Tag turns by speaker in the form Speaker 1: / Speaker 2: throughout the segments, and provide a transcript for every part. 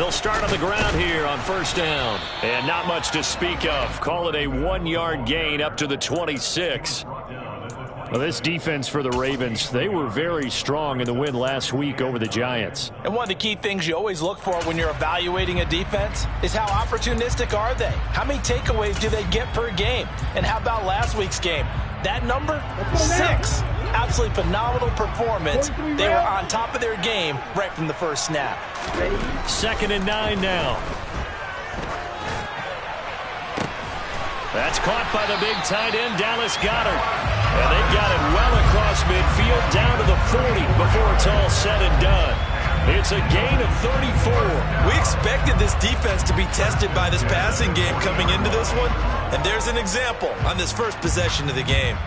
Speaker 1: They'll start on the ground here on first down. And not much to speak of. Call it a 1-yard gain up to the 26. Well, this defense for the Ravens, they were very strong in the win last week over the Giants.
Speaker 2: And one of the key things you always look for when you're evaluating a defense is how opportunistic are they? How many takeaways do they get per game? And how about last week's game? That number? 6. Absolutely phenomenal performance. They were on top of their game right from the first snap.
Speaker 1: 2nd and 9 now. That's caught by the big tight end, Dallas Goedert. And they've got it well across midfield, down to the 40 before it's all said and done. It's a gain of 34.
Speaker 3: We expected this defense to be tested by this passing game coming into this one. And there's an example on this first possession of the game.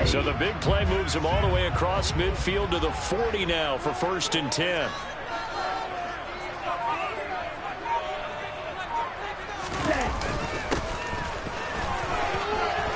Speaker 1: So the big play moves him all the way across midfield to the 40 now for 1st and 10.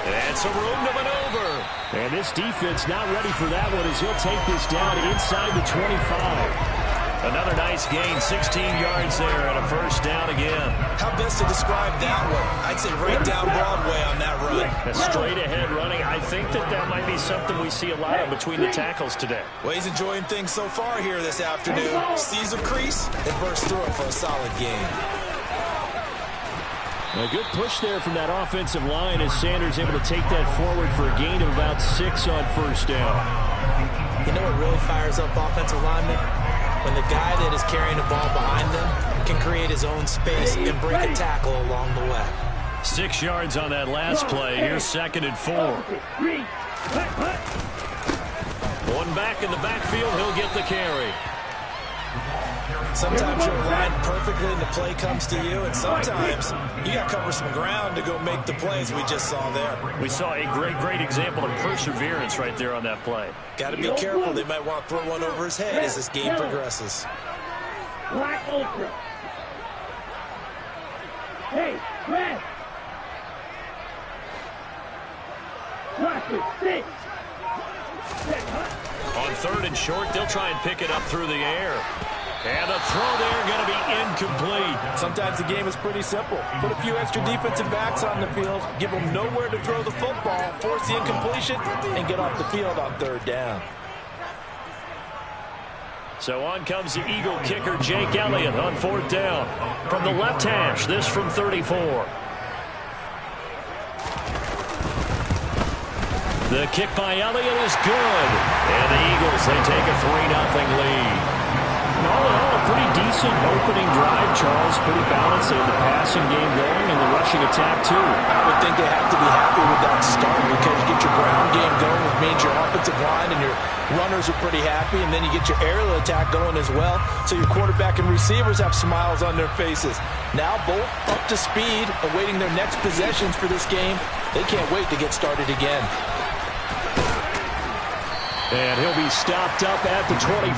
Speaker 1: And some room to maneuver. And this defense not ready for that one as he'll take this down inside the 25. Another nice gain, 16 yards there and a first down again.
Speaker 3: How best to describe that one? I'd say right down Broadway on that run.
Speaker 1: A straight ahead running. I think that might be something we see a lot of between the tackles today.
Speaker 3: Well, he's enjoying things so far here this afternoon. Sees a crease and bursts through it for a solid gain.
Speaker 1: A good push there from that offensive line as Sanders able to take that forward for a gain of about 6 on first down.
Speaker 2: You know what really fires up offensive linemen? When the guy that is carrying the ball behind them can create his own space and break a tackle along the way.
Speaker 1: 6 yards on that last play. Here's 2nd and 4. One back in the backfield. He'll get the carry.
Speaker 3: Sometimes you're aligned perfectly and the play comes to you, and sometimes you got to cover some ground to go make the plays we just saw there.
Speaker 1: We saw a great example of perseverance right there on that play.
Speaker 3: Got to be careful. They might want to throw one over his head as this game progresses.
Speaker 4: Hey, Red!
Speaker 1: On 3rd and short, they'll try and pick it up through the air. And the throw there going to be incomplete.
Speaker 2: Sometimes the game is pretty simple. Put a few extra defensive backs on the field, give them nowhere to throw the football, force the incompletion, and get off the field on 3rd down.
Speaker 1: So on comes the Eagle kicker, Jake Elliott, on 4th down. From the left hash, this from 34. The kick by Elliott is good. And the Eagles, they take a 3-0 lead. All in all, a pretty decent opening drive, Charles. Pretty balanced. They had the passing game going and the rushing attack, too.
Speaker 2: I would think they have to be happy with that start because you get your ground game going, which means your offensive line and your runners are pretty happy, and then you get your aerial attack going as well, so your quarterback and receivers have smiles on their faces. Now both up to speed, awaiting their next possessions for this game. They can't wait to get started again.
Speaker 1: And he'll be stopped up at the 25.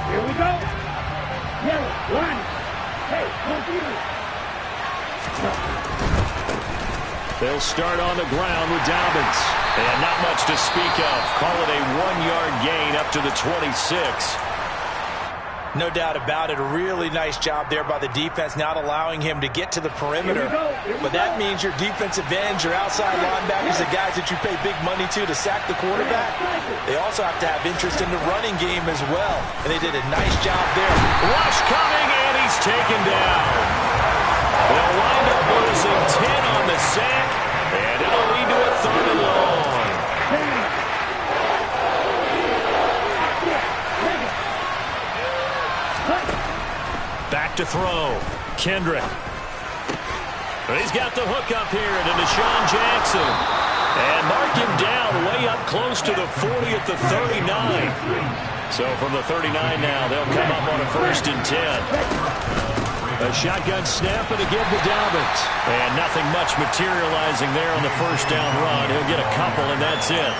Speaker 4: Here we go. Yellow, line. Hey,
Speaker 1: They'll start on the ground with Dobbins. And not much to speak of. Call it a 1-yard gain up to the 26.
Speaker 2: No doubt about it. A really nice job there by the defense, not allowing him to get to the perimeter. But that means your defensive ends, your outside linebackers, the guys that you pay big money to sack the quarterback, they also have to have interest in the running game as well. And they did a nice job there.
Speaker 1: Rush coming, and he's taken down. They'll wind up losing 10 on the sack, and it'll lead to a 3rd and long. Back to throw. Kendrick. He's got the hook up here to Deshaun Jackson. And mark him down way up close to the 40 at the 39. So from the 39 now, they'll come up on a 1st and 10. A shotgun snap and a give to Dobbins. And nothing much materializing there on the first down run. He'll get a couple, and that's it.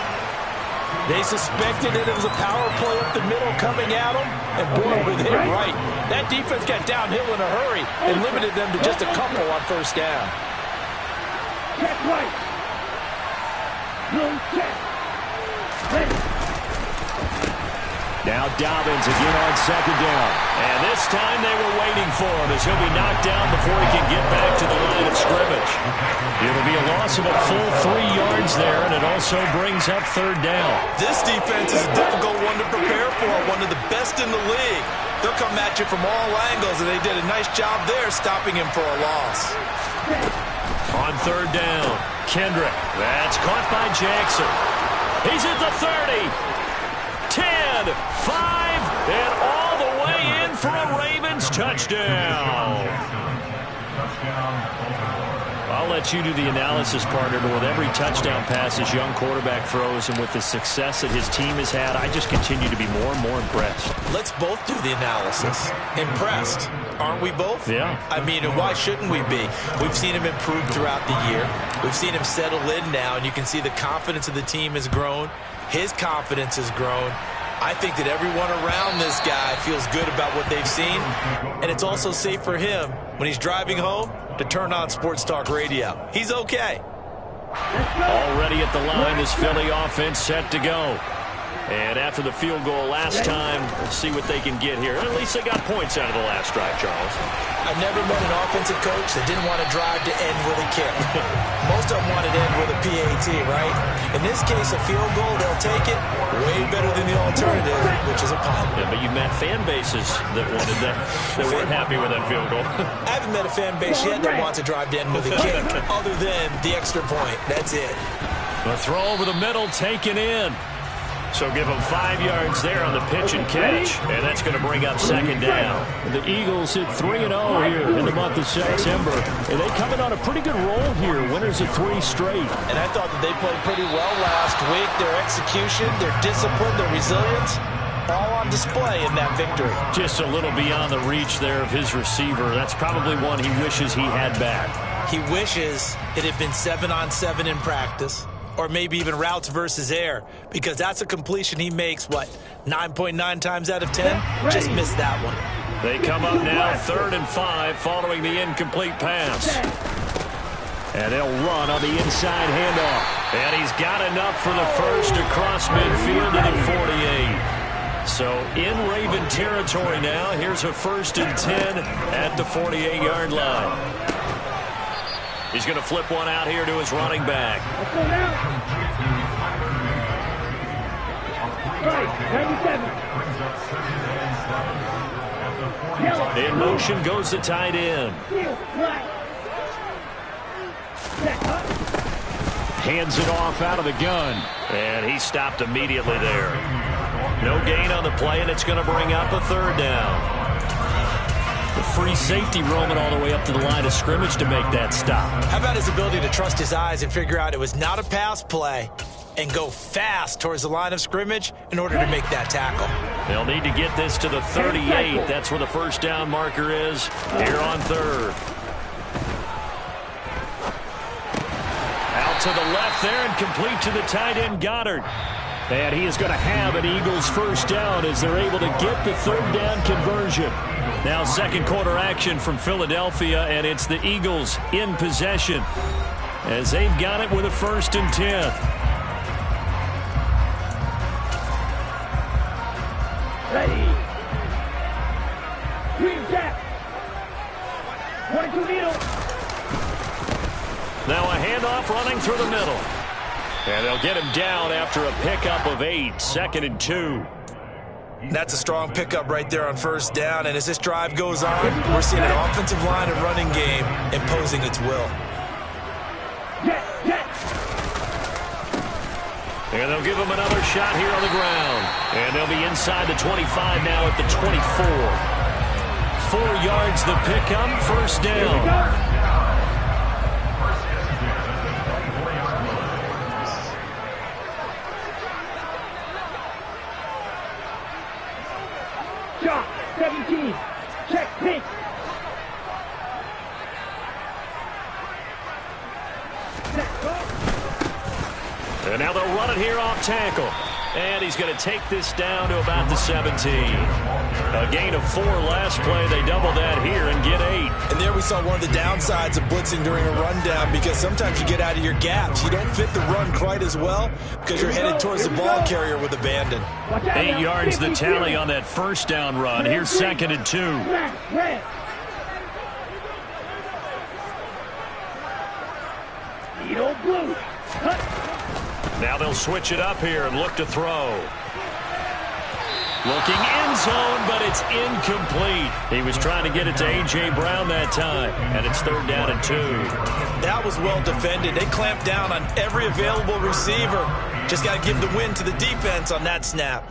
Speaker 2: They suspected that it was a power play up the middle coming at them, and boy, were they right. That defense got downhill in a hurry and limited them to just a couple on first down.
Speaker 4: Check right. No check. Ready.
Speaker 1: Now Dobbins again on second down. And this time they were waiting for him as he'll be knocked down before he can get back to the line of scrimmage. It'll be a loss of a full 3 yards there, and it also brings up third down.
Speaker 3: This defense is a difficult one to prepare for, one of the best in the league. They'll come at you from all angles, and they did a nice job there stopping him for a loss.
Speaker 1: On third down, Kendrick. That's caught by Jackson. He's at the 30. 10, 5, and all the way in for a Ravens touchdown. I'll let you do the analysis, partner, but with every touchdown pass his young quarterback throws and with the success that his team has had, I just continue to be more and more impressed.
Speaker 3: Let's both do the analysis. Impressed. Aren't we both?
Speaker 1: Yeah.
Speaker 3: I mean, and why shouldn't we be? We've seen him improve throughout the year. We've seen him settle in now, and you can see the confidence of the team has grown. His confidence has grown. I think that everyone around this guy feels good about what they've seen, and it's also safe for him when he's driving home to turn on Sports Talk Radio. He's okay.
Speaker 1: Already at the line, this Philly offense set to go. And after the field goal last time, we'll see what they can get here. At least they got points out of the last drive, Charles.
Speaker 2: I've never met an offensive coach that didn't want to drive to end with a kick. Most of them wanted to end with a PAT, right? In this case, a field goal, they'll take it way better than the alternative, which is a punt.
Speaker 1: Yeah, but you met fan bases that wanted that, that weren't happy with that field goal.
Speaker 2: I haven't met a fan base yet that wants to drive to end with a kick, other than the extra point. That's it.
Speaker 1: The throw over the middle taken in. So give them 5 yards there on the pitch and catch, and that's going to bring up second down. The Eagles hit 3-0 here in the month of September, and they come in on a pretty good roll here, winners of 3 straight.
Speaker 2: And I thought that they played pretty well last week. Their execution, their discipline, their resilience, all on display in that victory.
Speaker 1: Just a little beyond the reach there of his receiver. That's probably one he wishes he had back.
Speaker 2: He wishes it had been 7-on-7 in practice, or maybe even routes versus air, because that's a completion he makes, 9.9 times out of 10? Just missed that one.
Speaker 1: They come up now 3rd and 5 following the incomplete pass. And they'll run on the inside handoff. And he's got enough for the first across midfield to the 48. So in Raven territory now, here's a 1st and 10 at the 48-yard line. He's going to flip one out here to his running back. In motion goes the tight end. Hands it off out of the gun. And he stopped immediately there. No gain on the play, and it's going to bring up a 3rd down. The free safety roaming all the way up to the line of scrimmage to make that stop.
Speaker 2: How about his ability to trust his eyes and figure out it was not a pass play and go fast towards the line of scrimmage in order to make that tackle?
Speaker 1: They'll need to get this to the 38. That's where the first down marker is here on 3rd. Out to the left there and complete to the tight end Goddard. And he is going to have an Eagles first down as they're able to get the 3rd down conversion. Now 2nd quarter action from Philadelphia, and it's the Eagles in possession as they've got it with a 1st and 10.
Speaker 4: Ready. Green jack. 22 needle.
Speaker 1: Now a handoff running through the middle. And they'll get him down after a pickup of 8, 2nd and 2.
Speaker 2: That's a strong pickup right there on 1st down, and as this drive goes on, we're seeing an offensive line and running game imposing its will.
Speaker 1: And they'll give him another shot here on the ground. And they'll be inside the 25 now at the 24. 4 yards the pickup, 1st down.
Speaker 4: Shot, 17. Check, pink.
Speaker 1: And now they'll run it here off tackle. And he's going to take this down to about the 17. A gain of 4 last play. They double that here and get 8.
Speaker 2: And there we saw one of the downsides of blitzing during a rundown, because sometimes you get out of your gaps. You don't fit the run quite as well because you're headed towards the ball carrier with abandon.
Speaker 1: 8 yards the tally on that first down run. Here's 2nd and 2. Now they'll switch it up here and look to throw. Looking end zone, but it's incomplete. He was trying to get it to A.J. Brown that time, and it's 3rd down and 2.
Speaker 2: That was well defended. They clamped down on every available receiver. Just got to give the win to the defense on that snap.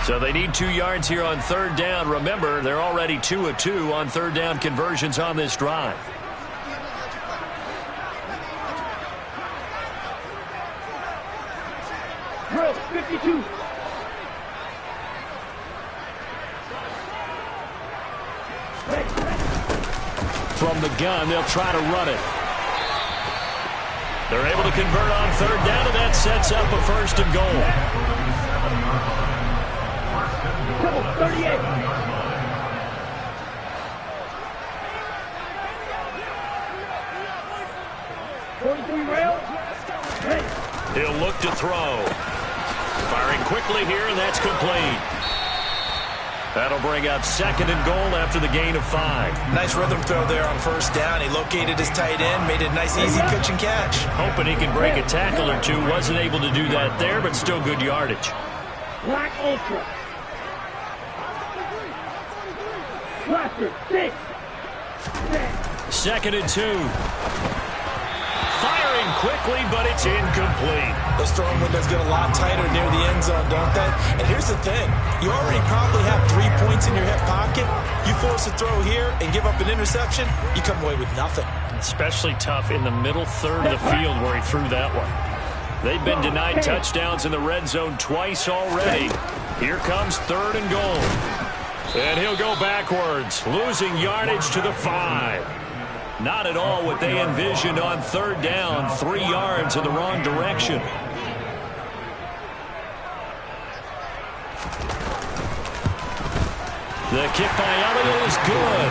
Speaker 1: So they need 2 yards here on 3rd down. Remember, they're already 2 of 2 on 3rd down conversions on this drive.
Speaker 4: Drill 52.
Speaker 1: From the gun, they'll try to run it. They're able to convert on 3rd down, and that sets up a 1st and goal.
Speaker 4: 38.
Speaker 1: He'll look to throw. Firing quickly here, and that's complete. That'll bring up 2nd and goal after the gain of 5.
Speaker 2: Nice rhythm throw there on 1st down. He located his tight end, made it a nice, easy pitch and catch.
Speaker 1: Hoping he can break a tackle or two. Wasn't able to do that there, but still good yardage.
Speaker 4: Black Ultra. Cluster 6.
Speaker 1: 2nd and 2. Firing quickly, but it's incomplete.
Speaker 2: Those throwing windows get a lot tighter near the end zone, don't they? And here's the thing. You already probably have 3 points in your hip pocket. You force a throw here and give up an interception, you come away with nothing.
Speaker 1: Especially tough in the middle third of the field where he threw that one. They've been denied touchdowns in the red zone twice already. Here comes 3rd and goal. And he'll go backwards, losing yardage to the 5. Not at all what they envisioned on 3rd down. 3 yards in the wrong direction. The kick by Elliott is good.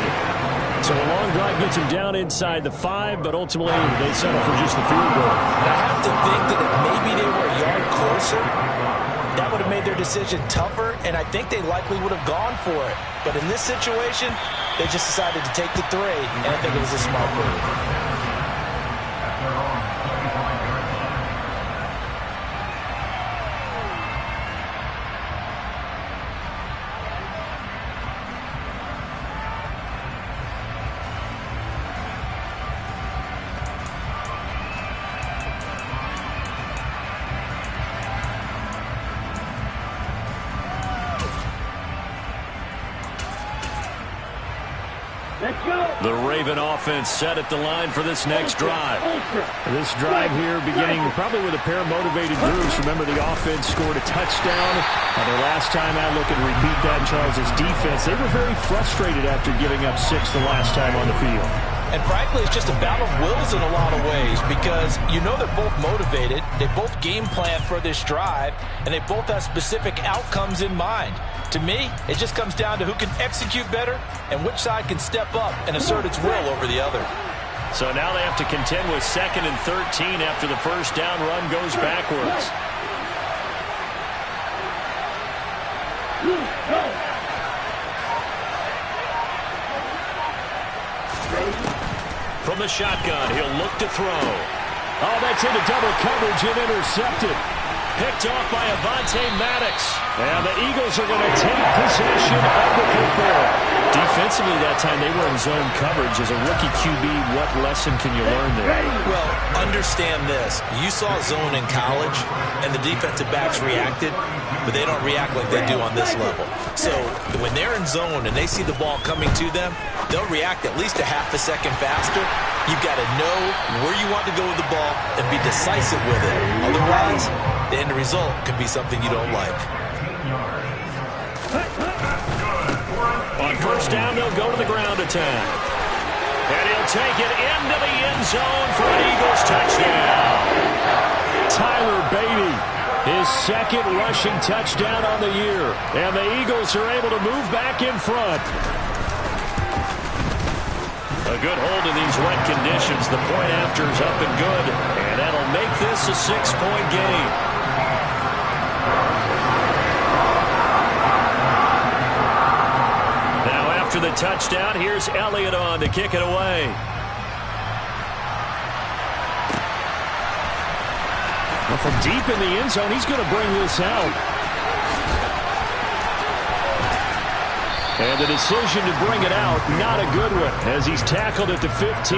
Speaker 1: So a long drive gets him down inside the 5, but ultimately they settle for just the field goal.
Speaker 2: I have to think that if maybe they were a yard closer, that would have made their decision tougher, and I think they likely would have gone for it. But in this situation, they just decided to take the 3, and I think it was a smart move.
Speaker 1: The Raven offense set at the line for this next drive. This drive here beginning probably with a pair of motivated groups. Remember, the offense scored a touchdown. Their last time out, looking to repeat that in Charles's defense. They were very frustrated after giving up 6 the last time on the field.
Speaker 2: And frankly, it's just a battle of wills in a lot of ways, because you know they're both motivated, they both game plan for this drive, and they both have specific outcomes in mind. To me, it just comes down to who can execute better and which side can step up and assert its will over the other.
Speaker 1: So now they have to contend with 2nd and 13 after the first down run goes backwards. From the shotgun, he'll look to throw. Oh, that's into double coverage and intercepted. Picked off by Avonte Maddox. And the Eagles are going to take possession of the football. Defensively that time, they were in zone coverage. As a rookie QB, what lesson can you learn there?
Speaker 2: Well, understand this. You saw zone in college, and the defensive backs reacted, but they don't react like they do on this level. So when they're in zone and they see the ball coming to them, they'll react at least a half a second faster. You've got to know where you want to go with the ball and be decisive with it. Otherwise, the end result could be something you don't like.
Speaker 1: first down, they'll go to the ground attack. And he'll take it into the end zone for an Eagles touchdown. Tyler Beatty, his second rushing touchdown on the year. And the Eagles are able to move back in front. A good hold in these wet conditions. The point after is up and good. And that'll make this a 6-point game. Now after the touchdown, here's Elliott on to kick it away. Well, from deep in the end zone, he's going to bring this out. And the decision to bring it out, not a good one, as he's tackled at the 15.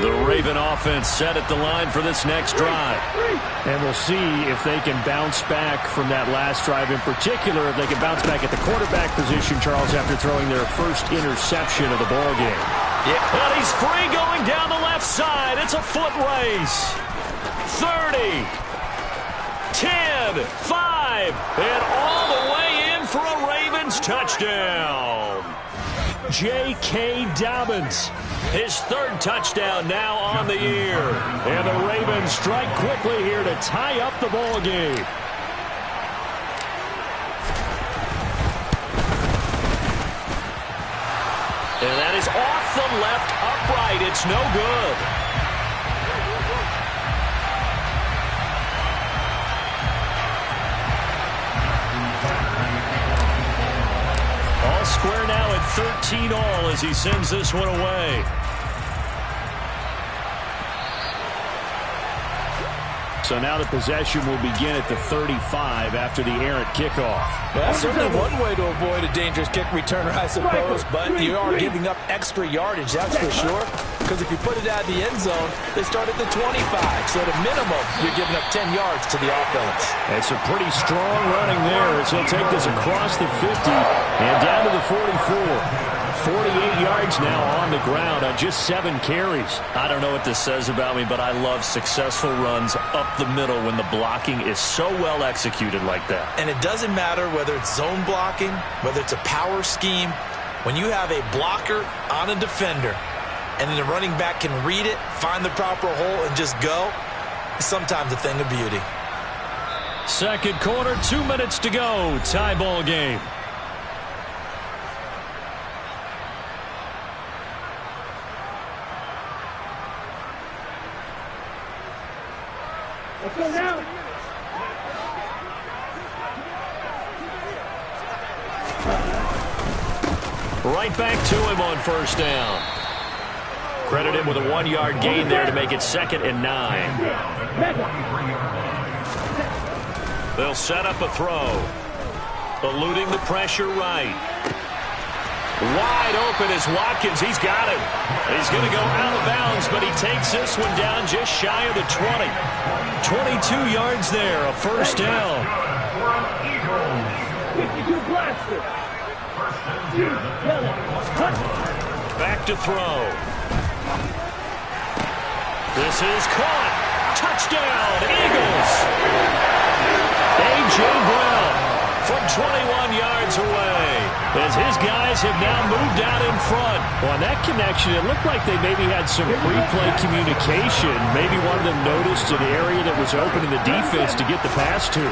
Speaker 1: The Raven offense set at the line for this next drive. And we'll see if they can bounce back from that last drive, in particular, if they can bounce back at the quarterback position, Charles, after throwing their first interception of the ballgame. Yeah. And he's free going down the left side. It's a foot race. 30, 10, 5, and all the way in for a Ravens touchdown. J.K. Dobbins, his third touchdown now on the year. And the Ravens strike quickly here to tie up the ball game. And that is off the left upright. It's no good. All square now at 13 all as he sends this one away. So now the possession will begin at the 35 after the errant kickoff.
Speaker 2: That's certainly one way to avoid a dangerous kick returner, I suppose, but you are giving up extra yardage, that's for sure. Because if you put it out of the end zone, they start at the 25. So at a minimum, you're giving up 10 yards to the offense.
Speaker 1: It's a pretty strong running there as he'll take this across the 50 and down to the 44. 48 yards now on the ground on just 7 carries.
Speaker 3: I don't know what this says about me, but I love successful runs up the middle when the blocking is so well executed like that. And it doesn't matter whether it's zone blocking, whether it's a power scheme. When you have a blocker on a defender and then the running back can read it, find the proper hole, and just go, it's sometimes a thing of beauty.
Speaker 1: Second quarter, 2 minutes to go. Tie ball game.
Speaker 4: Let's go now.
Speaker 1: Right back to him on first down. Credit him with a 1-yard gain there to make it 2nd and 9. They'll set up a throw. Eluding the pressure right. Wide open is Watkins. He's got it. He's going to go out of bounds, but he takes this one down just shy of the 20. 22 yards there, a first down.
Speaker 4: 52 blaster.
Speaker 1: Back to throw. This is caught. Touchdown, Eagles. A.J. Brown from 21 yards away, as his guys have now moved out in front. Well, on that connection, it looked like they maybe had some pre-play communication. Maybe one of them noticed an area that was open in the defense to get the pass to.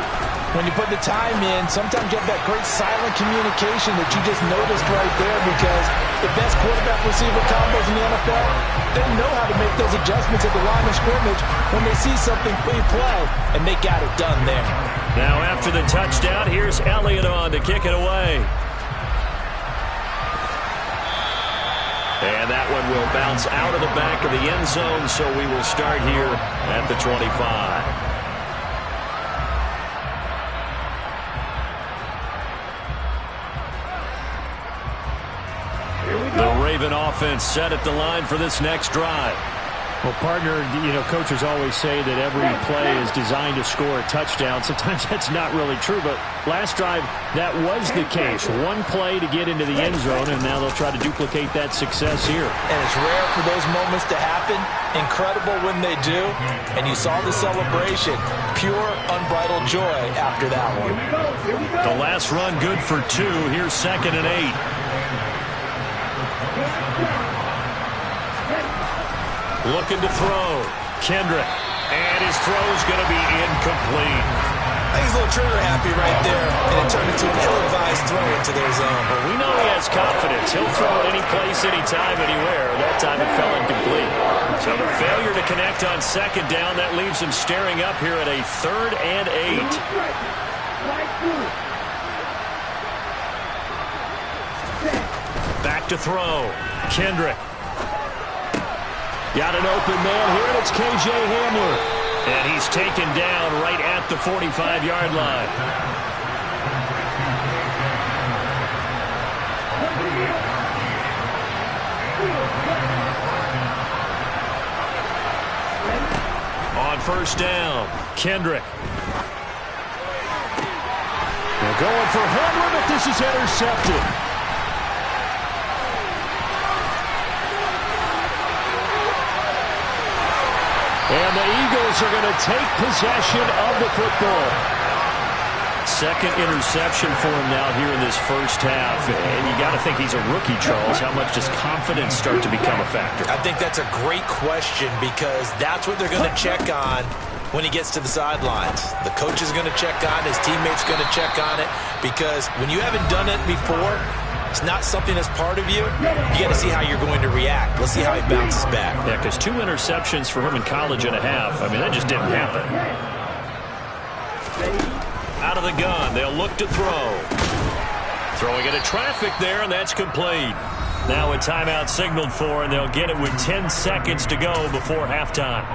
Speaker 2: When you put the time in, sometimes you have that great silent communication that you just noticed right there, because the best quarterback-receiver combos in the NFL, they know how to make those adjustments at the line of scrimmage when they see something pre-play, and they got it done there.
Speaker 1: Now after the touchdown, here's Elliott on to kick it away. And that one will bounce out of the back of the end zone, so we will start here at the 25. The Raven offense set at the line for this next drive. Well, partner, coaches always say that every play is designed to score a touchdown. Sometimes that's not really true, but last drive, that was the case. One play to get into the end zone, and now they'll try to duplicate that success here.
Speaker 2: And it's rare for those moments to happen. Incredible when they do. And you saw the celebration. Pure, unbridled joy after that one.
Speaker 1: The last run good for 2. Here's 2nd and 8. Looking to throw. Kendrick. And his throw's going to be incomplete.
Speaker 2: I think he's a little trigger happy right there. And it turned into an ill-advised throw into their zone.
Speaker 1: Well, we know he has confidence. He'll throw it any place, anytime, anywhere. That time it fell incomplete. So the failure to connect on 2nd down, that leaves him staring up here at a 3rd and 8. Back to throw. Kendrick. Got an open man here, and it's K.J. Hamler. And he's taken down right at the 45-yard line. On 1st down, Kendrick. They're going for Hamler, but this is intercepted. And the Eagles are going to take possession of the football. 2nd interception for him now here in this first half. And you got to think he's a rookie, Charles. How much does confidence start to become a factor?
Speaker 3: I think that's a great question because that's what they're going to check on when he gets to the sidelines. The coach is going to check on it. His teammates going to check on it because when you haven't done it before, it's not something that's part of you. You got to see how you're going to react. Let's see how he bounces back.
Speaker 1: Yeah, because 2 interceptions for him in college and a half. I mean, that just didn't happen. Out of the gun, they'll look to throw. Throwing into traffic there, and that's complete. Now a timeout signaled for, and they'll get it with 10 seconds to go before halftime.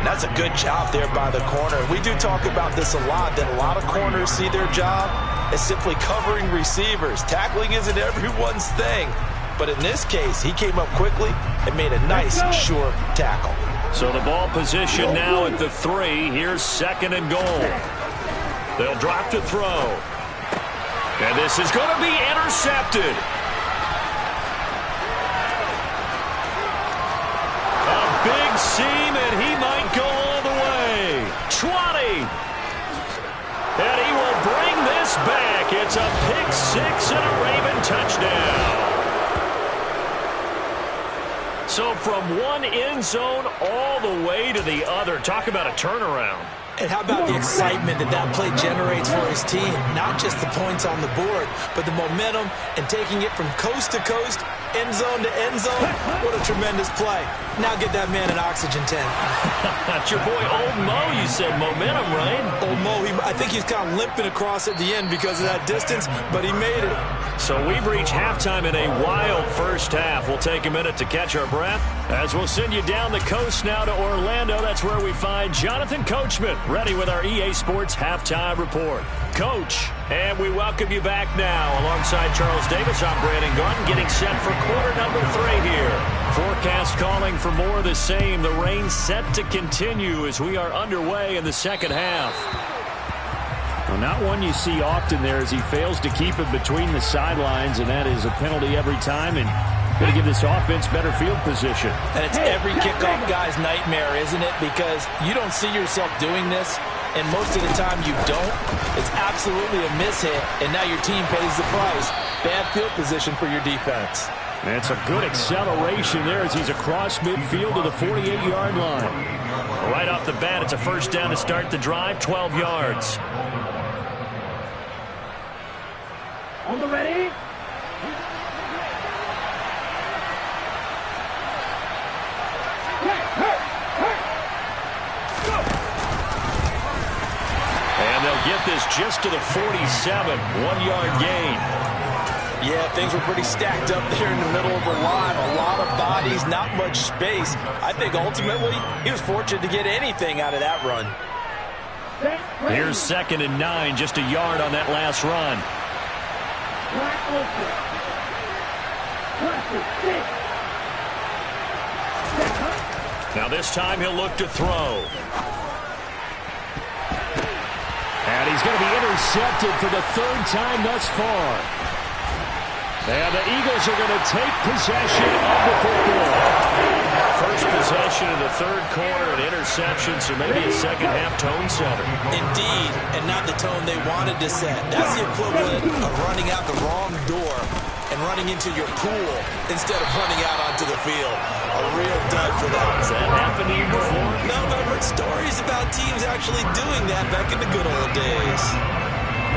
Speaker 2: That's a good job there by the corner. We do talk about this a lot, that a lot of corners see their job as simply covering receivers. Tackling isn't everyone's thing. But in this case, he came up quickly and made a nice, sure tackle.
Speaker 1: So the ball position now at the 3. Here's 2nd and goal. They'll drop to throw. And this is going to be intercepted. A big seam, and he might go all the way. 20. And he will bring this back. It's a pick 6 and a Raven touchdown. So from one end zone all the way to the other. Talk about a turnaround.
Speaker 2: And how about the excitement that that play generates for his team? Not just the points on the board, but the momentum and taking it from coast to coast, end zone to end zone. What a tremendous play. Now get that man an oxygen tent.
Speaker 1: That's your boy Old Mo, you said. Momentum, right?
Speaker 2: Old Mo, I think he's kind of limping across at the end because of that distance, but he made it.
Speaker 1: So we've reached halftime in a wild first half. We'll take a minute to catch our breath as we'll send you down the coast now to Orlando. That's where we find Jonathan Coachman, ready with our EA Sports Halftime Report. Coach, and we welcome you back now. Alongside Charles Davis, I'm Brandon Garden, getting set for quarter number 3 here. Forecast calling for more of the same. The rain set to continue as we are underway in the second half. Well, not one you see often there as he fails to keep it between the sidelines, and that is a penalty every time, and going to give this offense better field position.
Speaker 2: And it's every kickoff guy's nightmare, isn't it? Because you don't see yourself doing this, and most of the time you don't. It's absolutely a mishit, and now your team pays the price. Bad field position for your defense.
Speaker 1: And it's a good acceleration there as he's across midfield to the 48-yard line. Right off the bat, it's a first down to start the drive, 12 yards.
Speaker 4: On the ready?
Speaker 1: And they'll get this just to the 47, 1-yard gain.
Speaker 2: Yeah, things were pretty stacked up there in the middle of the line. A lot of bodies, not much space. I think ultimately he was fortunate to get anything out of that run.
Speaker 1: Here's 2nd and 9, just a yard on that last run. Now this time he'll look to throw. And he's going to be intercepted for the third time thus far. And the Eagles are going to take possession of the football. First possession of the third quarter, an interception, so maybe a second-half tone setter.
Speaker 3: Indeed, and not the tone they wanted to set. That's the equivalent of running out the wrong door and running into your pool instead of running out onto the field. A real dud for them.
Speaker 1: Has that happened to you before?
Speaker 3: No, but I've heard stories about teams actually doing that back in the good old days.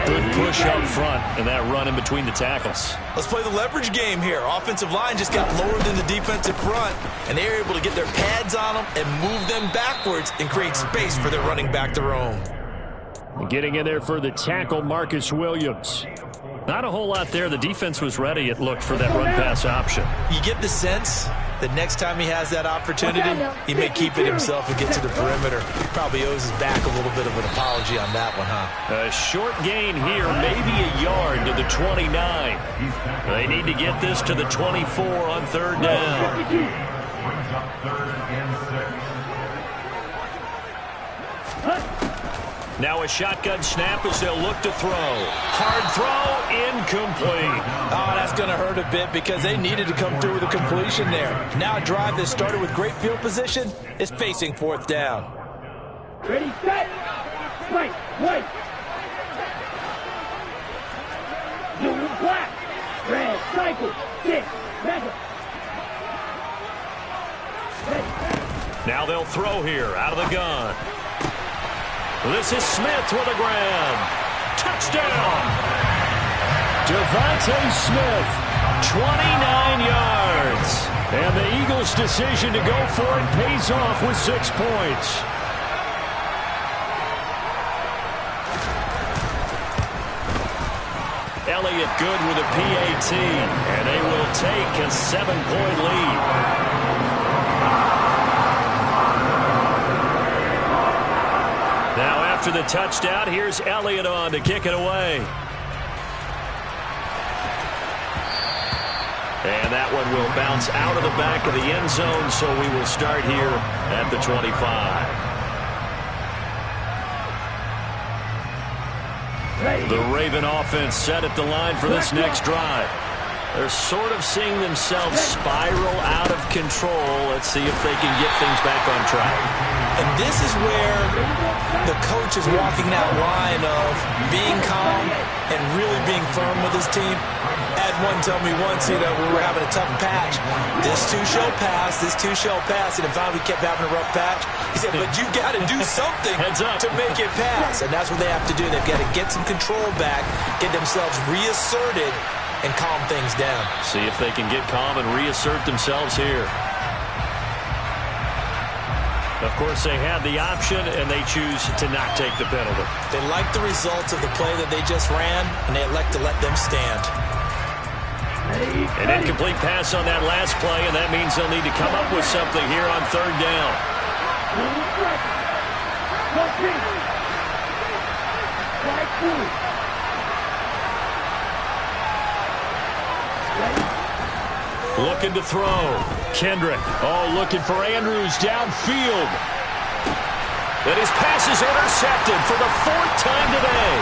Speaker 1: Good push up front and that run in between the tackles.
Speaker 3: Let's play the leverage game here. Offensive line just got lower than the defensive front, and they're able to get their pads on them and move them backwards and create space for their running back to roam.
Speaker 1: Getting in there for the tackle, Marcus Williams. Not a whole lot there. The defense was ready, it looked, for that run-pass option.
Speaker 3: You get the sense that next time he has that opportunity, he may keep it himself and get to the perimeter. Probably owes his back a little bit of an apology on that one, huh?
Speaker 1: A short gain here, maybe a yard to the 29. They need to get this to the 24 on third down. Now a shotgun snap as they'll look to throw. Hard throw, incomplete.
Speaker 2: Oh, that's going to hurt a bit because they needed to come through with a completion there. Now a drive that started with great field position is facing fourth down.
Speaker 4: Ready, set, right, white. Blue, black, red, cycle, 6, mega.
Speaker 1: Now they'll throw here out of the gun. This is Smith with a grab. Touchdown! Devontae Smith, 29 yards. And the Eagles' decision to go for it pays off with 6 points. Elliott good with a PAT. And they will take a 7-point lead. Now after the touchdown, here's Elliott on to kick it away. And that one will bounce out of the back of the end zone, so we will start here at the 25. The Raven offense set at the line for this next drive. They're sort of seeing themselves spiral out of control. Let's see if they can get things back on track.
Speaker 3: And this is where the coach is walking that line of being calm and really being firm with his team. I had one tell me once, we were having a tough patch. This too shall pass, this too shall pass. And finally we kept having a rough patch. He said, but you got to do something to make it pass. And that's what they have to do. They've got to get some control back, get themselves reasserted, and calm things down.
Speaker 1: See if they can get calm and reassert themselves here. Of course, they had the option, and they choose to not take the penalty.
Speaker 3: They like the results of the play that they just ran, and they elect to let them stand.
Speaker 1: An incomplete pass on that last play, and that means they'll need to come up with something here on third down. Looking to throw. Kendrick. Oh, looking for Andrews downfield. And his pass is intercepted for the 4th time today.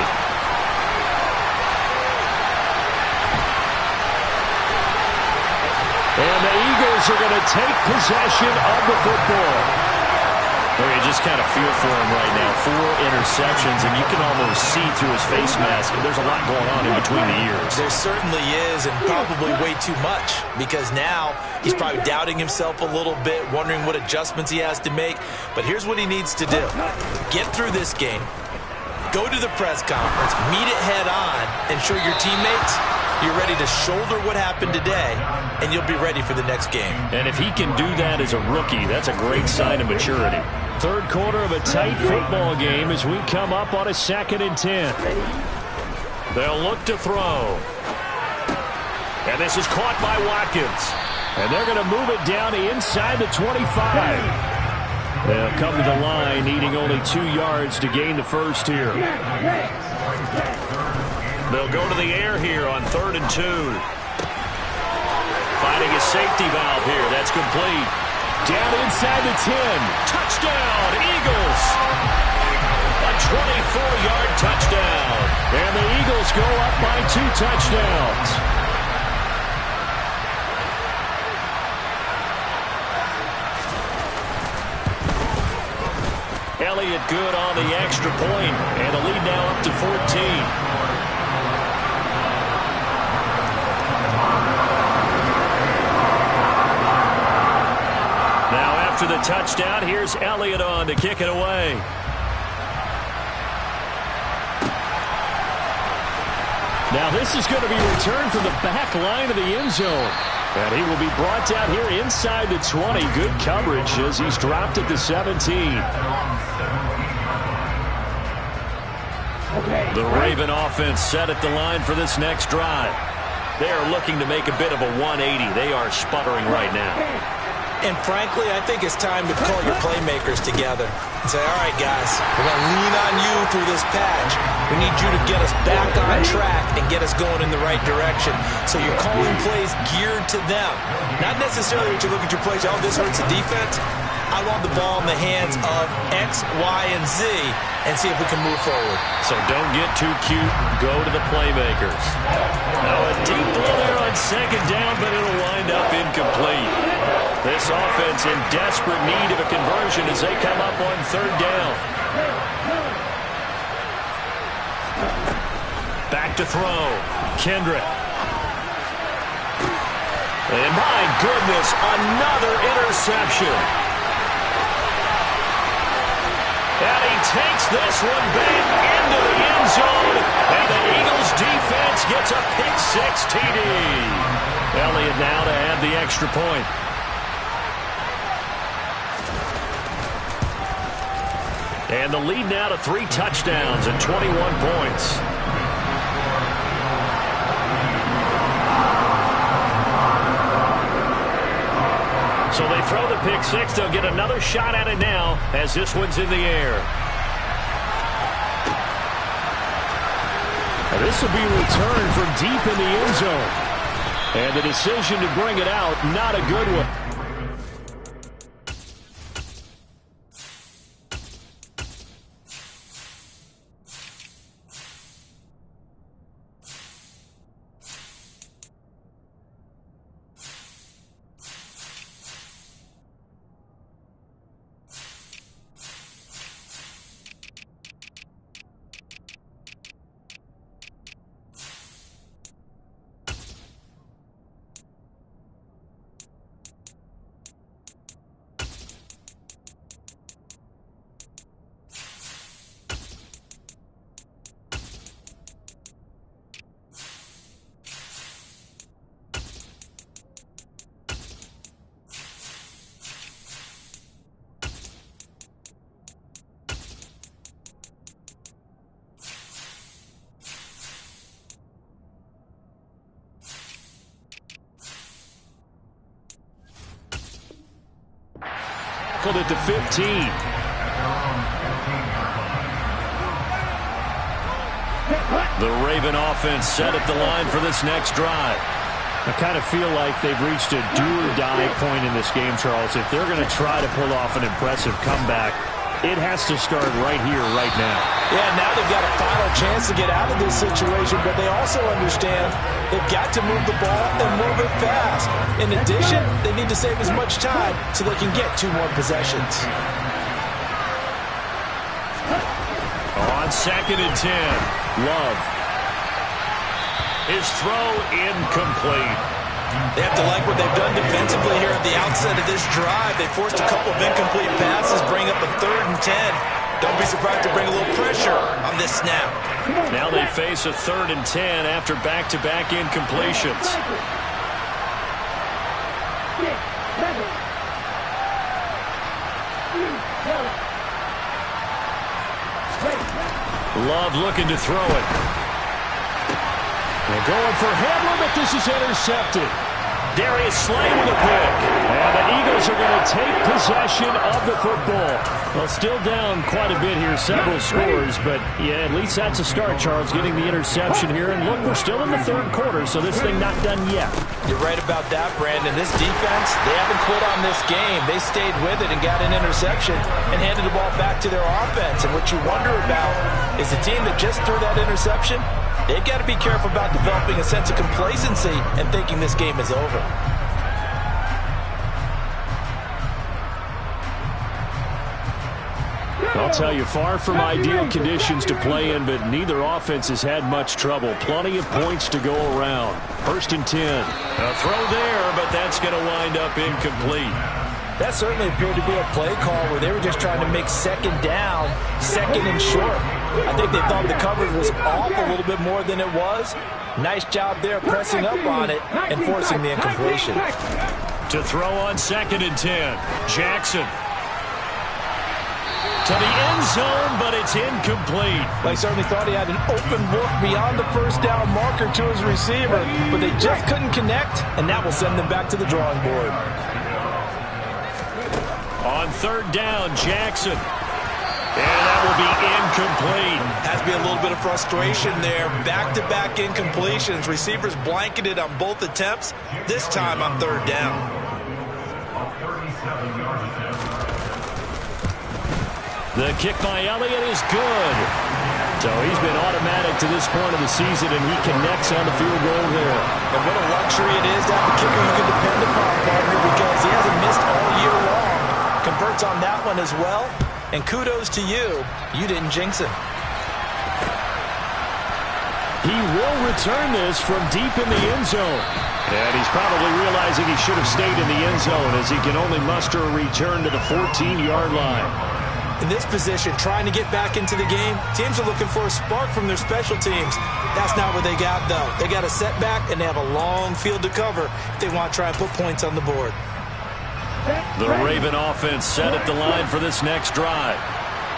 Speaker 1: And the Eagles are going to take possession of the football. Well, you just kind of feel for him right now. 4 interceptions, and you can almost see through his face mask. There's a lot going on in between the ears.
Speaker 3: There certainly is, and probably way too much, because now he's probably doubting himself a little bit, wondering what adjustments he has to make. But here's what he needs to do. Get through this game. Go to the press conference, meet it head on, and show your teammates you're ready to shoulder what happened today, and you'll be ready for the next game.
Speaker 1: And if he can do that as a rookie, that's a great sign of maturity. Third quarter of a tight football game as we come up on a 2nd and 10. They'll look to throw. And this is caught by Watkins. And they're going to move it down to inside the 25. They'll come to the line, needing only 2 yards to gain the first here. They'll go to the air here on 3rd and 2. Finding a safety valve here. That's complete. Down inside the 10. Touchdown, Eagles. A 24-yard touchdown. And the Eagles go up by 2 touchdowns. Elliott good on the extra point, and the lead now up to 14. After the touchdown, here's Elliott on to kick it away. Now this is going to be returned from the back line of the end zone. And he will be brought down here inside the 20. Good coverage as he's dropped at the 17. The Raven offense set at the line for this next drive. They are looking to make a bit of a 180. They are sputtering right now.
Speaker 3: And frankly, I think it's time to call your playmakers together and say, all right, guys, we're going to lean on you through this patch. We need you to get us back on track and get us going in the right direction. So you're calling plays geared to them. Not necessarily that you look at your plays, oh, this hurts the defense. I want the ball in the hands of X, Y, and Z and see if we can move forward.
Speaker 1: So don't get too cute. Go to the playmakers. Now a deep ball there on second down, but it'll wind up incomplete. This offense in desperate need of a conversion as they come up on third down. Back to throw. Kendrick. And my goodness, another interception. And he takes this one back into the end zone. And the Eagles defense gets a pick-6 TD. Elliott now to add the extra point. And the lead now to 3 touchdowns and 21 points. So they throw the pick-6. They'll get another shot at it now as this one's in the air. Now this will be returned from deep in the end zone. And the decision to bring it out, not a good one. At the 15. The Raven offense set at the line for this next drive. I kind of feel like they've reached a do-or-die point in this game, Charles. If they're going to try to pull off an impressive comeback, it has to start right here, right now.
Speaker 2: Yeah, now they've got a final chance to get out of this situation, but they also understand they've got to move the ball and move it fast. In addition, they need to save as much time so they can get 2 more possessions.
Speaker 1: On 2nd and 10, Love. His throw incomplete.
Speaker 3: They have to like what they've done defensively here at the outset of this drive. They forced a couple of incomplete passes, bring up a 3rd and 10. Don't be surprised to bring a little pressure on this snap.
Speaker 1: Now they face a 3rd and 10 after back-to-back incompletions. Love looking to throw it. They're going for Hamlin, but this is intercepted. Darius Slay with a pick. And the Eagles are going to take possession of the football. Well, still down quite a bit here, several scores, but yeah, at least that's a start, Charles, getting the interception here. And look, we're still in the third quarter, so this thing not done yet.
Speaker 2: You're right about that, Brandon. This defense, they haven't quit on this game. They stayed with it and got an interception and handed the ball back to their offense. And what you wonder about is the team that just threw that interception, they've got to be careful about developing a sense of complacency and thinking this game is over.
Speaker 1: I'll tell you, far from ideal conditions to play in, but neither offense has had much trouble. Plenty of points to go around. 1st and 10. A throw there, but that's going to wind up incomplete.
Speaker 2: That certainly appeared to be a play call where they were just trying to make second down, second and short. I think they thought the coverage was off a little bit more than it was. Nice job there pressing up on it and forcing the incompletion.
Speaker 1: To throw on 2nd and 10. Jackson. To the end zone, but it's incomplete.
Speaker 2: They certainly thought he had an open look beyond the first down marker to his receiver, but they just couldn't connect, and that will send them back to the drawing board.
Speaker 1: On 3rd down, Jackson. And that will be incomplete.
Speaker 3: Has to be a little bit of frustration there. Back-to-back incompletions. Receivers blanketed on both attempts, this time on 3rd down.
Speaker 1: The kick by Elliott is good. So he's been automatic to this point of the season, and he connects on the field goal there.
Speaker 2: And what a luxury it is to have a kicker you can depend upon, partner, because he hasn't missed all year long. Converts on that one as well. And kudos to you. You didn't jinx him.
Speaker 1: He will return this from deep in the end zone. And he's probably realizing he should have stayed in the end zone as he can only muster a return to the 14-yard line.
Speaker 2: In this position, trying to get back into the game, teams are looking for a spark from their special teams. That's not what they got, though. They got a setback, and they have a long field to cover if they want to try and put points on the board.
Speaker 1: The Raven offense set at the line for this next drive.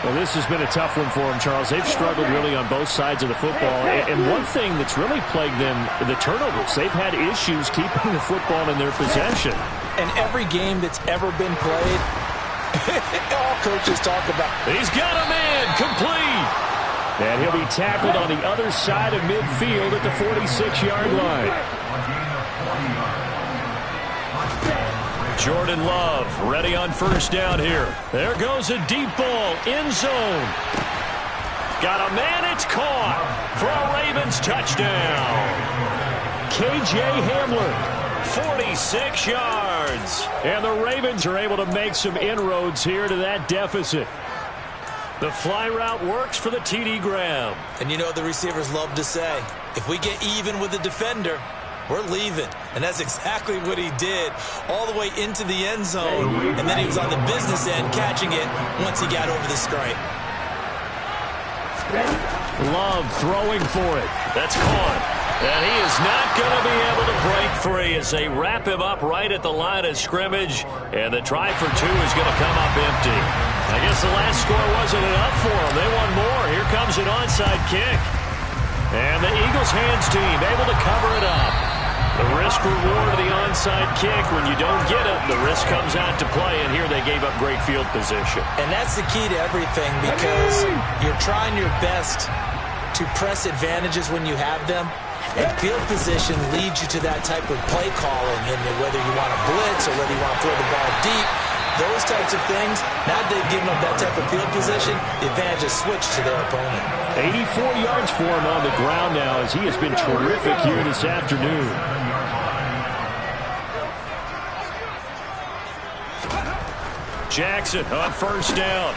Speaker 1: Well, this has been a tough one for them, Charles. They've struggled really on both sides of the football. And one thing that's really plagued them, the turnovers. They've had issues keeping the football in their possession.
Speaker 2: And every game that's ever been played, all coaches talk about.
Speaker 1: He's got a man, complete. And he'll be tackled on the other side of midfield at the 46-yard line. Jordan Love ready on 1st down here. There goes a deep ball, end zone. Got a man, it's caught for a Ravens touchdown. KJ Hamler, 46 yards. And the Ravens are able to make some inroads here to that deficit. The fly route works for the TD Graham.
Speaker 3: And you know the receivers love to say, if we get even with the defender, we're leaving. And that's exactly what he did, all the way into the end zone. And then he was on the business end catching it once he got over the stripe.
Speaker 1: Love throwing for it. That's caught. And he is not going to be able to break free as they wrap him up right at the line of scrimmage. And the try for 2 is going to come up empty. I guess the last score wasn't enough for them. They want more. Here comes an onside kick. And the Eagles hands team able to cover it up. The risk-reward of the onside kick, when you don't get it, the risk comes out to play, and here they gave up great field position.
Speaker 2: And that's the key to everything, because you're trying your best to press advantages when you have them, and field position leads you to that type of play calling, and whether you want to blitz or whether you want to throw the ball deep, those types of things, now they've given up that type of field position, the advantage is switched to their opponent.
Speaker 1: 84 yards for him on the ground now as he has been terrific here this afternoon. Jackson on 1st down.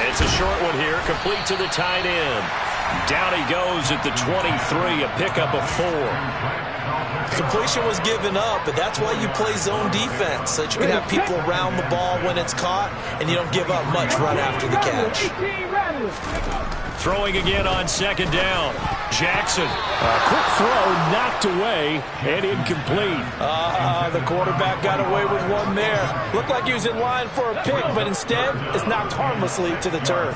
Speaker 1: It's a short one here, complete to the tight end. Down he goes at the 23, a pickup of 4.
Speaker 2: Completion was given up, but that's why you play zone defense, so that you can have people around the ball when it's caught, and you don't give up much run after the catch.
Speaker 1: Throwing again on 2nd down. Jackson, a quick throw knocked away and incomplete.
Speaker 2: The quarterback got away with one there. Looked like he was in line for a pick, but instead it's knocked harmlessly to the turf.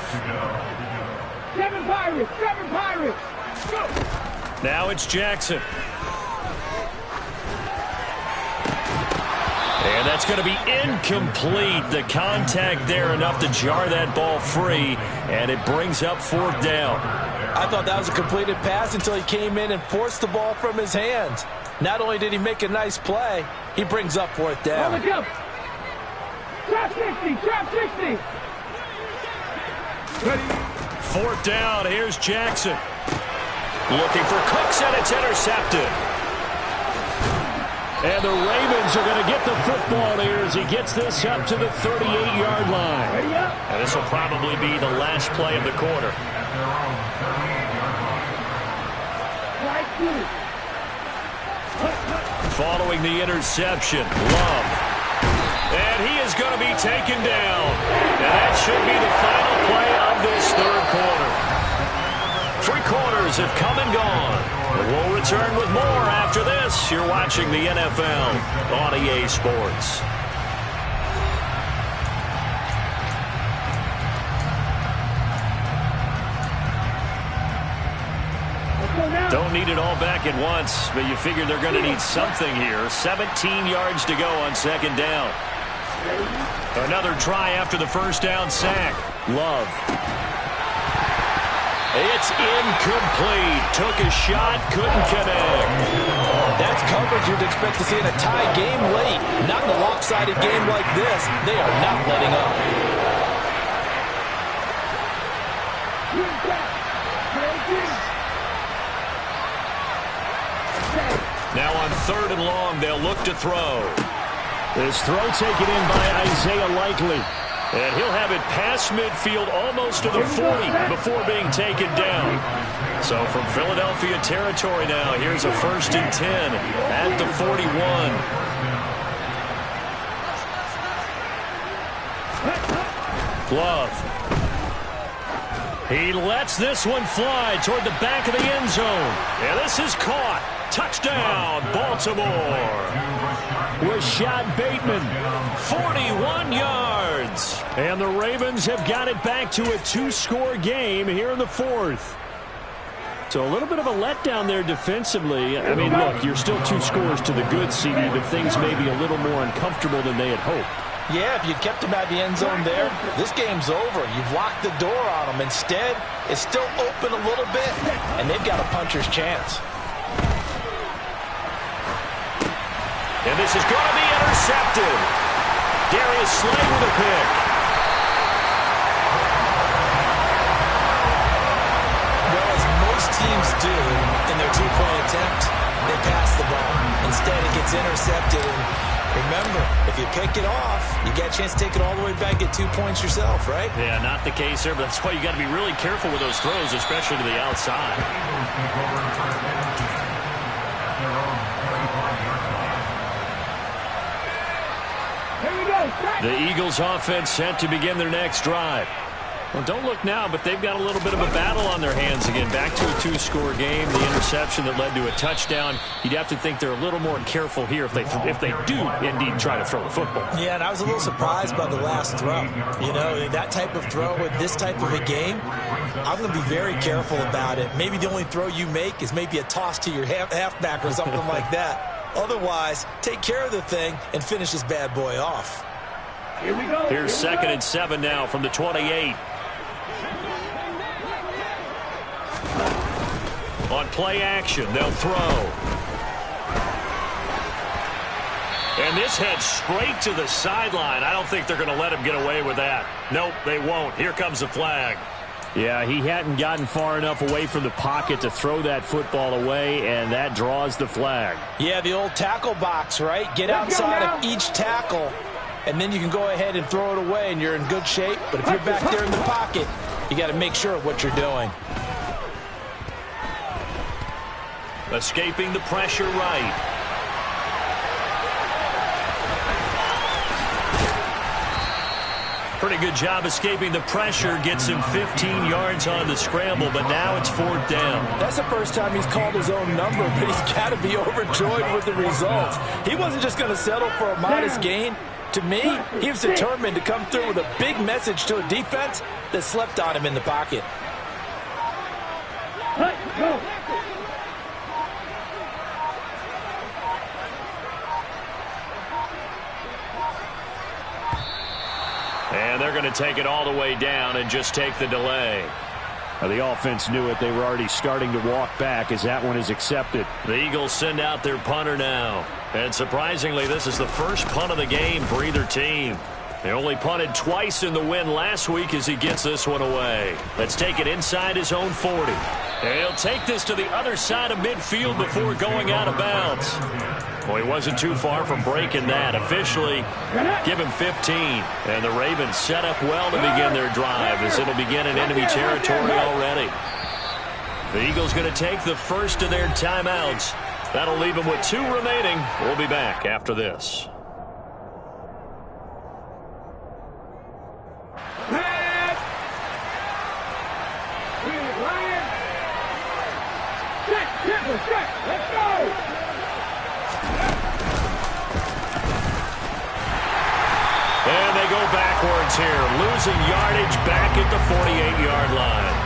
Speaker 4: 7 Pirates, 7 Pirates. Go.
Speaker 1: Now it's Jackson. And that's going to be incomplete. The contact there enough to jar that ball free, and it brings up 4th down.
Speaker 2: I thought that was a completed pass until he came in and forced the ball from his hands. Not only did he make a nice play, he brings up 4th down.
Speaker 4: Trap 60, trap 60.
Speaker 1: 4th down, here's Jackson. Looking for Cooks, and it's intercepted. And the Ravens are going to get the football here as he gets this up to the 38-yard line. And this will probably be the last play of the quarter. Following the interception, Love. And he is going to be taken down. And that should be the final play of this 3rd quarter. 3 quarters have come and gone. We'll return with more after this. You're watching the NFL on EA Sports. Don't need it all back at once, but you figure they're going to need something here. 17 yards to go on 2nd down. Another try after the 1st down sack. Love. It's incomplete. Took a shot, couldn't connect.
Speaker 2: That's coverage you'd expect to see in a tie game late. Not in a lopsided game like this. They are not letting up.
Speaker 1: Now on 3rd and long, they'll look to throw. This throw taken in by Isaiah Likely. And he'll have it past midfield almost to the 40 before being taken down. So from Philadelphia territory now, here's a 1st and 10 at the 41. Love. He lets this one fly toward the back of the end zone. And this is caught. Touchdown, Baltimore. Rashad Bateman, 41 yards. And the Ravens have got it back to a 2-score game here in the 4th. So a little bit of a letdown there defensively. I mean, look, you're still 2 scores to the good, CD, but things may be a little more uncomfortable than they had hoped.
Speaker 2: Yeah, if you kept him out of the end zone there, this game's over. You've locked the door on him. Instead, it's still open a little bit, and they've got a puncher's chance.
Speaker 1: And this is going to be intercepted. Darius Slay with a pick.
Speaker 3: Well, as most teams do in their 2-point attempt, they pass the ball. Instead, it gets intercepted. And remember, if you pick it off, you get a chance to take it all the way back, get 2 points yourself, right?
Speaker 1: Yeah, not the case here, but that's why you got to be really careful with those throws, especially to the outside. The Eagles offense set to begin their next drive. Well, don't look now, but they've got a little bit of a battle on their hands again. Back to a 2-score game. The interception that led to a touchdown. You'd have to think they're a little more careful here if they do indeed try to throw the football.
Speaker 3: Yeah, and I was a little surprised by the last throw. You know, that type of throw with this type of a game, I'm going to be very careful about it. Maybe the only throw you make is maybe a toss to your halfback or something like that. Otherwise, take care of the thing and finish this bad boy off.
Speaker 4: Here we go.
Speaker 1: Here's 2nd and 7 now from the 28. On play action, they'll throw. And this heads straight to the sideline. I don't think they're going to let him get away with that. Nope, they won't. Here comes the flag. Yeah, he hadn't gotten far enough away from the pocket to throw that football away, and that draws the flag.
Speaker 2: Yeah, the old tackle box, right? Get outside of each tackle, and then you can go ahead and throw it away, and you're in good shape. But if you're back there in the pocket, you got to make sure of what you're doing.
Speaker 1: Escaping the pressure right. Pretty good job escaping the pressure. Gets him 15 yards on the scramble, but now it's 4th down.
Speaker 2: That's the first time he's called his own number, but he's got to be overjoyed with the results. He wasn't just going to settle for a modest gain. To me, he was determined to come through with a big message to a defense that slept on him in the pocket.
Speaker 4: Let's go.
Speaker 1: And they're going to take it all the way down and just take the delay. Now, the offense knew it. They were already starting to walk back as that one is accepted. The Eagles send out their punter now. And surprisingly, this is the first punt of the game for either team. They only punted twice in the win last week as he gets this one away. Let's take it inside his own 40. And he'll take this to the other side of midfield before going out of bounds. Well, he wasn't too far from breaking that. Officially, give him 15. And the Ravens set up well to begin their drive as it'll begin in enemy territory already. The Eagles going to take the first of their timeouts. That'll leave them with 2 remaining. We'll be back after this.
Speaker 4: Let's go!
Speaker 1: And they go backwards here, losing yardage back at the 48-yard line.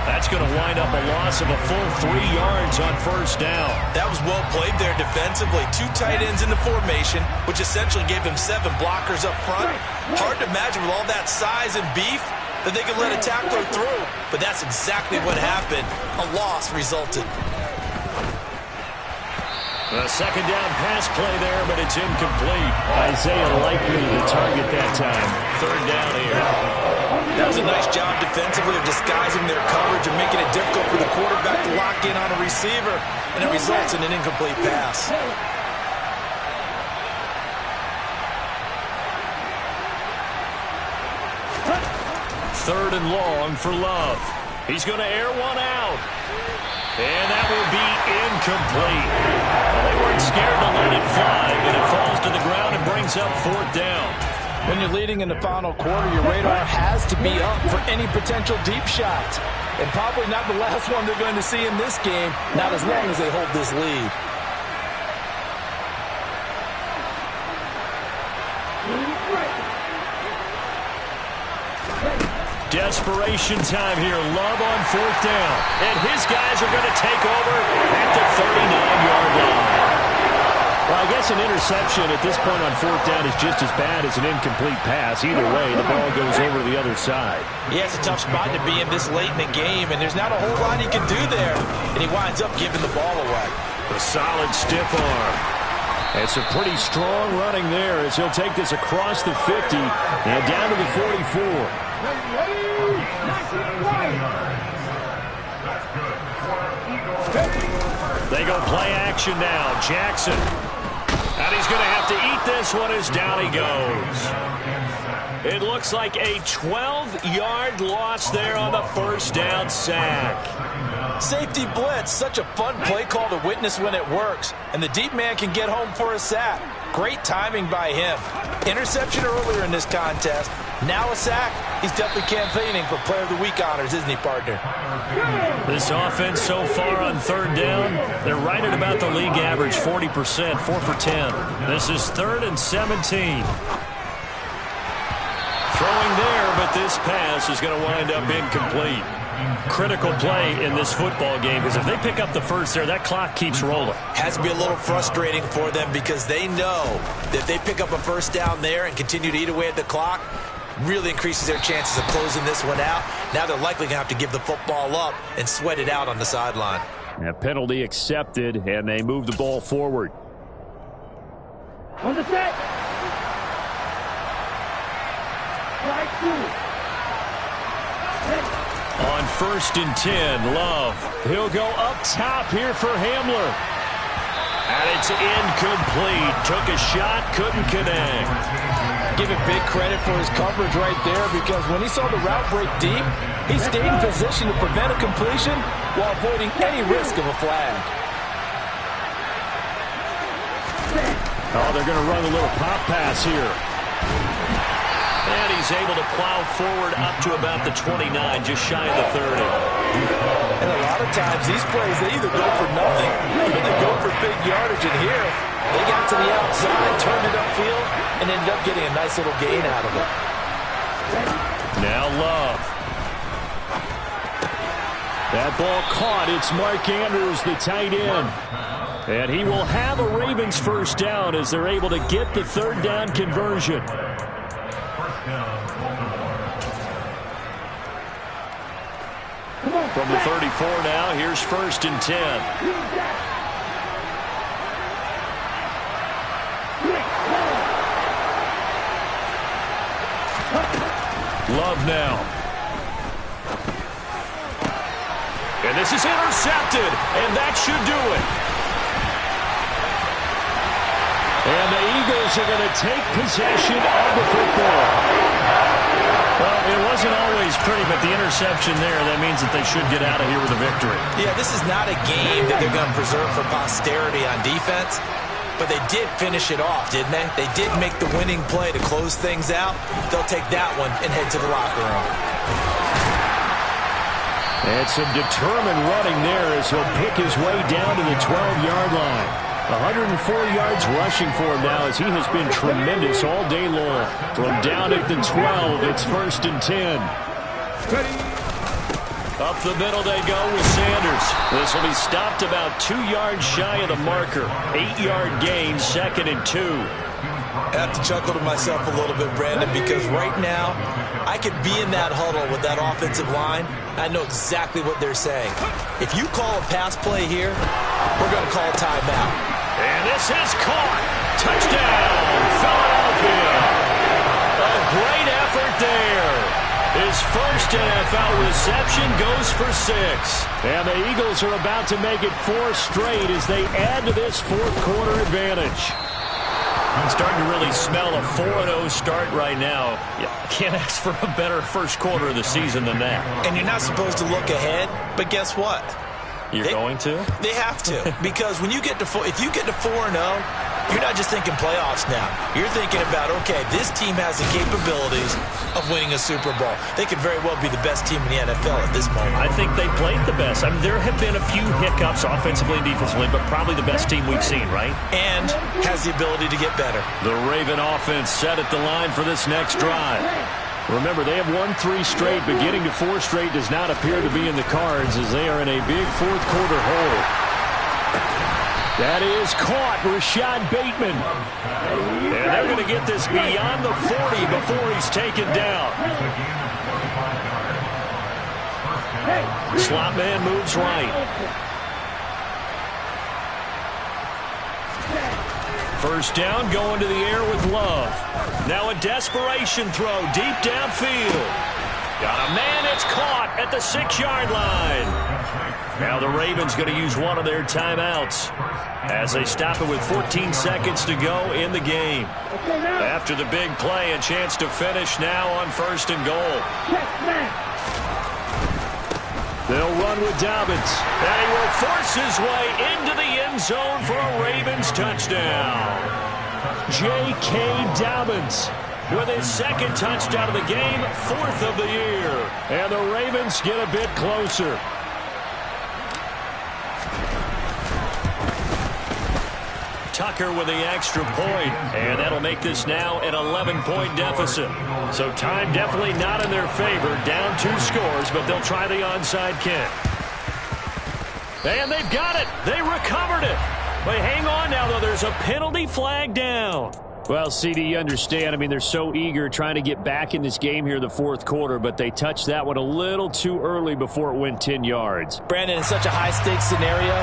Speaker 1: That's going to wind up a loss of a full 3 yards on first down.
Speaker 3: That was well played there defensively. 2 tight ends in the formation, which essentially gave them 7 blockers up front. Hard to imagine with all that size and beef that they could let a tackler through. But that's exactly what happened. A loss resulted.
Speaker 1: A second down pass play there, but it's incomplete. Isaiah likely the target that time. Third down here.
Speaker 3: That was a nice job defensively of disguising their coverage and making it difficult for the quarterback to lock in on a receiver, and it results in an incomplete pass.
Speaker 1: Third and long for Love. He's going to air one out. And that will be incomplete. Well, they weren't scared to let it fly, but it falls to the ground and brings up 4th down.
Speaker 2: When you're leading in the final quarter, your radar has to be up for any potential deep shots. And probably not the last one they're going to see in this game, not as long as they hold this lead.
Speaker 1: Desperation time here. Love on 4th down. And his guys are going to take over at the 39-yard line. Well, I guess an interception at this point on 4th down is just as bad as an incomplete pass. Either way, the ball goes over to the other side.
Speaker 3: Yeah, it's a tough spot to be in this late in the game, and there's not a whole lot he can do there. And he winds up giving the ball away.
Speaker 1: A solid stiff arm. It's a pretty strong running there as he'll take this across the 50 and down to the 44. They go play action now. Jackson. And he's going to have to eat this one as down he goes. It looks like a 12-yard loss there on the first down sack.
Speaker 2: Safety blitz, such a fun play call to witness when it works. And the deep man can get home for a sack. Great timing by him. Interception earlier in this contest. Now a sack. He's definitely campaigning for Player of the Week honors, isn't he, partner?
Speaker 1: This offense so far on 3rd down, they're right at about the league average, 40%, 4 for 10. This is 3rd and 17. Throwing there, but this pass is going to wind up incomplete. Critical play in this football game, because if they pick up the first there, that clock keeps rolling.
Speaker 3: Has to be a little frustrating for them because they know that if they pick up a first down there and continue to eat away at the clock, really increases their chances of closing this one out. Now they're likely going to have to give the football up and sweat it out on the sideline.
Speaker 1: A penalty accepted, and they move the ball forward.
Speaker 4: On the set. Strike 2.
Speaker 1: On 1st and 10, Love. He'll go up top here for Hamler. And it's incomplete. Took a shot, couldn't connect.
Speaker 2: Give him big credit for his coverage right there, because when he saw the route break deep, he stayed in position to prevent a completion while avoiding any risk of a flag.
Speaker 1: Oh, they're going to run a little pop pass here. And he's able to plow forward up to about the 29, just shy of the 30.
Speaker 2: And a lot of times, these plays, they either go for nothing or they go for big yardage. And here, they got to the outside, turned it upfield, and ended up getting a nice little gain out of it.
Speaker 1: Now Love. That ball caught. It's Mark Andrews, the tight end. And he will have a Ravens first down as they're able to get the 3rd down conversion. From the 34 now, here's 1st and 10. Love now. And this is intercepted, and that should do it. And the Eagles are going to take possession of the football. Well, it wasn't always pretty, but the interception there, that means that they should get out of here with a victory.
Speaker 3: Yeah, this is not a game that they're going to preserve for posterity on defense, but they did finish it off, didn't they? They did make the winning play to close things out. They'll take that one and head to the locker room.
Speaker 1: And some determined running there as he'll pick his way down to the 12-yard line. 104 yards rushing for him now as he has been tremendous all day long. From down at the 12, it's 1st and 10. Up the middle they go with Sanders. This will be stopped about 2 yards shy of the marker. 8-yard gain, 2nd and 2.
Speaker 3: I have to chuckle to myself a little bit, Brandon, because right now I could be in that huddle with that offensive line. I know exactly what they're saying. If you call a pass play here, we're going to call a timeout.
Speaker 1: And this is caught. Touchdown, Philadelphia. A great effort there. His first NFL reception goes for 6. And the Eagles are about to make it 4 straight as they add to this fourth-quarter advantage. I'm starting to really smell a 4-0 start right now. Yeah, can't ask for a better first quarter of the season than that.
Speaker 3: And you're not supposed to look ahead, but guess what?
Speaker 1: You're going to?
Speaker 3: They have to, because when you get to if you get to 4-0, you're not just thinking playoffs now. You're thinking about, okay, this team has the capabilities of winning a Super Bowl. They could very well be the best team in the NFL at this moment.
Speaker 1: I think they played the best. I mean, there have been a few hiccups offensively and defensively, but probably the best team we've seen, right?
Speaker 3: And has the ability to get better.
Speaker 1: The Raven offense set at the line for this next drive. Remember, they have won 3 straight, but getting to 4 straight does not appear to be in the cards as they are in a big fourth-quarter hole. That is caught, Rashad Bateman. And they're going to get this beyond the 40 before he's taken down. Slot man moves right. First down, going to the air with Love. Now a desperation throw deep downfield. Got a man, it's caught at the 6-yard line. Now the Ravens going to use one of their timeouts as they stop it with 14 seconds to go in the game. After the big play, a chance to finish now on 1st and goal. They'll run with Dobbins, and he will force his way into the end zone for a Ravens touchdown. J.K. Dobbins with his 2nd touchdown of the game, 4th of the year. And the Ravens get a bit closer. Tucker with the extra point, and that'll make this now an 11-point deficit. So time definitely not in their favor, down 2 scores, but they'll try the onside kick. And they've got it. They recovered it. But hang on now, though. There's a penalty flag down. Well, CD, you understand. I mean, they're so eager trying to get back in this game here in the fourth quarter, but they touched that one a little too early before it went 10 yards.
Speaker 3: Brandon, in such a high-stakes scenario,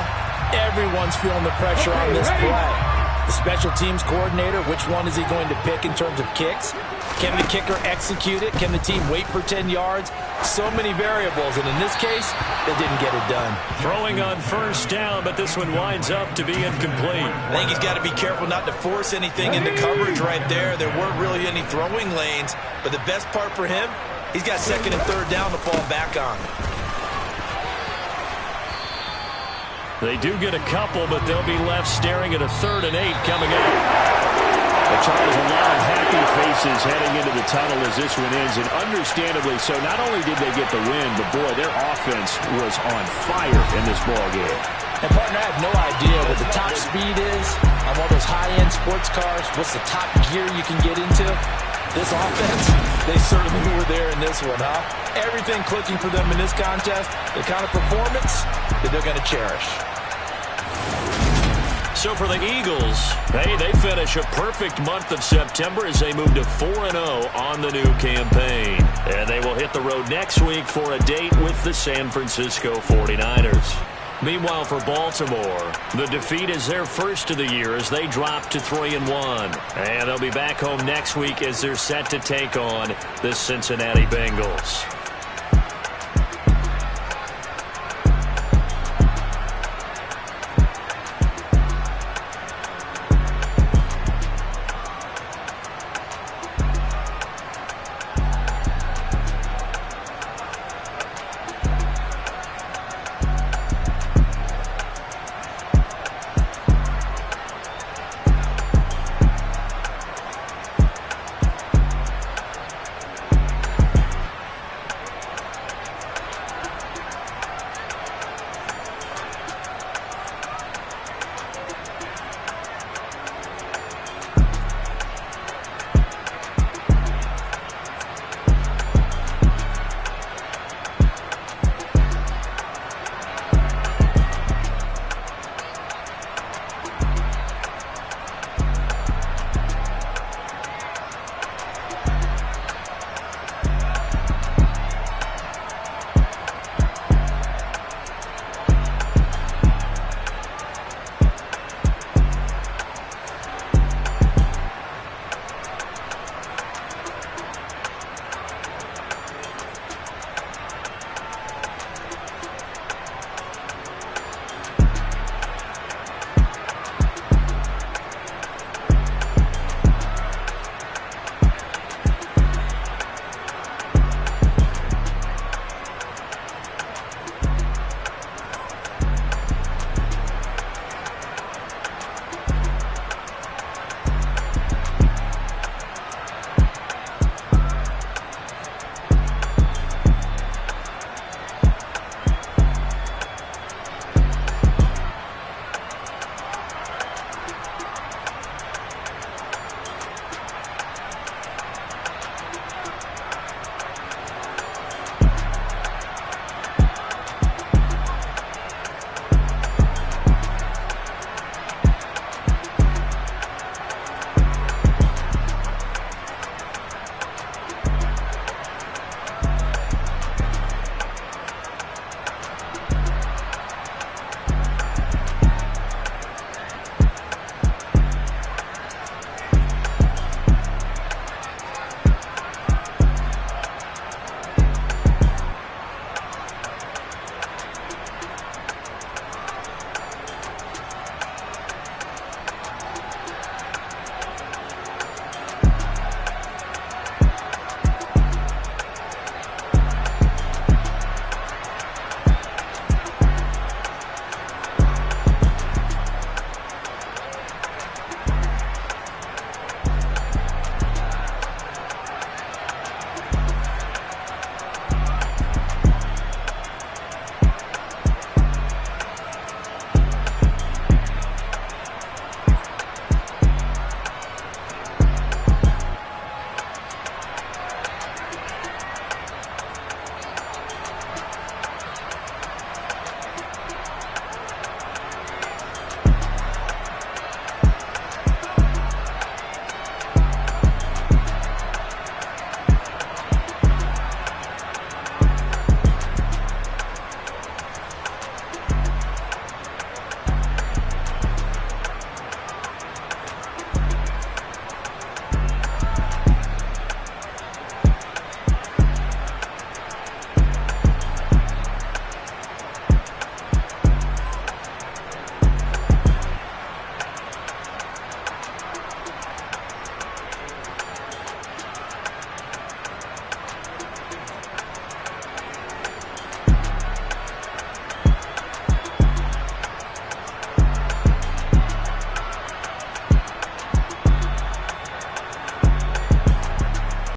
Speaker 3: everyone's feeling the pressure on this play. The special teams coordinator, which one is he going to pick in terms of kicks? Can the kicker execute it? Can the team wait for 10 yards? So many variables, and in this case, they didn't get it done.
Speaker 1: Throwing on first down, but this one winds up to be incomplete.
Speaker 3: I think he's got to be careful not to force anything into coverage right there. There weren't really any throwing lanes, but the best part for him, he's got 2nd and 3rd down to fall back on.
Speaker 1: They do get a couple, but they'll be left staring at a 3rd and 8 coming up. The Chargers, a lot of happy faces heading into the tunnel as this one ends, and understandably so. Not only did they get the win, but boy, their offense was on fire in this ball game.
Speaker 3: And partner, I have no idea what the top speed is on one of those high-end sports cars. What's the top gear you can get into? This offense, they certainly were there in this one, huh? Everything clicking for them in this contest, the kind of performance that they're going to cherish.
Speaker 1: So for the Eagles, hey, they finish a perfect month of September as they move to 4-0 on the new campaign. And they will hit the road next week for a date with the San Francisco 49ers. Meanwhile, for Baltimore, the defeat is their first of the year as they drop to 3-1. And they'll be back home next week as they're set to take on the Cincinnati Bengals.